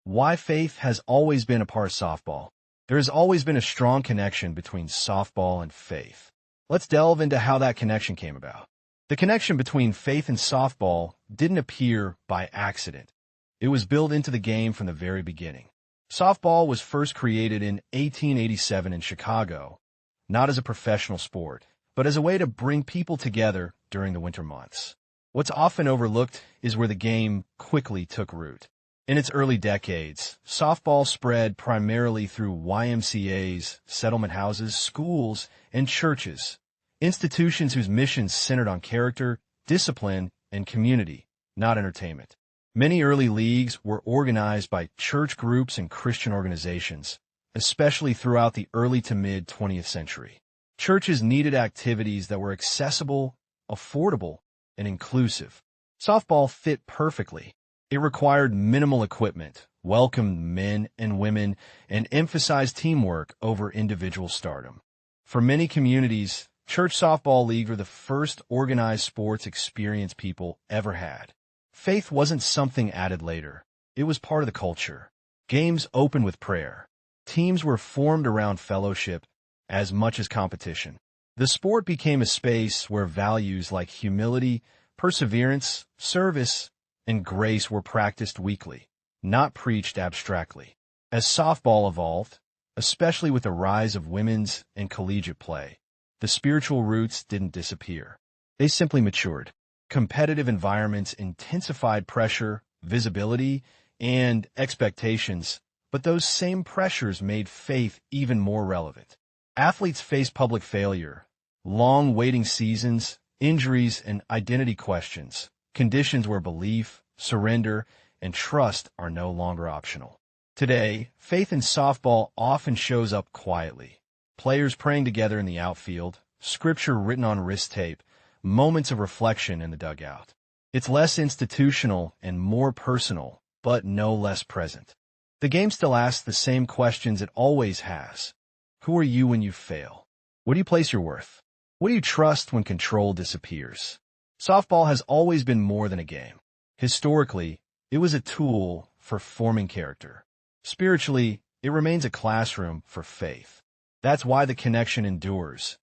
Why faith has always been a part of softball. There has always been a strong connection between softball and faith. Let's delve into how that connection came about. The connection between faith and softball didn't appear by accident. It was built into the game from the very beginning. Softball was first created in 1887 in Chicago, not as a professional sport, but as a way to bring people together during the winter months. What's often overlooked is where the game quickly took root. In its early decades, softball spread primarily through YMCAs, settlement houses, schools, and churches, institutions whose missions centered on character, discipline, and community, not entertainment. Many early leagues were organized by church groups and Christian organizations, especially throughout the early to mid-20th century. Churches needed activities that were accessible, affordable, and inclusive. Softball fit perfectly. It required minimal equipment, welcomed men and women, and emphasized teamwork over individual stardom. For many communities, church softball leagues were the first organized sports experience people ever had. Faith wasn't something added later. It was part of the culture. Games opened with prayer. Teams were formed around fellowship as much as competition. The sport became a space where values like humility, perseverance, service, and grace were practiced weekly, not preached abstractly. As softball evolved, especially with the rise of women's and collegiate play, the spiritual roots didn't disappear. They simply matured. Competitive environments intensified pressure, visibility, and expectations, but those same pressures made faith even more relevant. Athletes face public failure, long waiting seasons, injuries, and identity questions, conditions where belief, surrender, and trust are no longer optional. Today, faith in softball often shows up quietly. Players praying together in the outfield, scripture written on wrist tape, moments of reflection in the dugout. It's less institutional and more personal, but no less present. The game still asks the same questions it always has. Who are you when you fail? Where do you place your worth? What do you trust when control disappears? Softball has always been more than a game. Historically, it was a tool for forming character. Spiritually, it remains a classroom for faith. That's why the connection endures.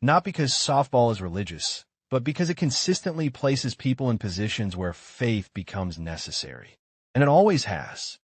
Not because softball is religious, but because it consistently places people in positions where faith becomes necessary. And it always has.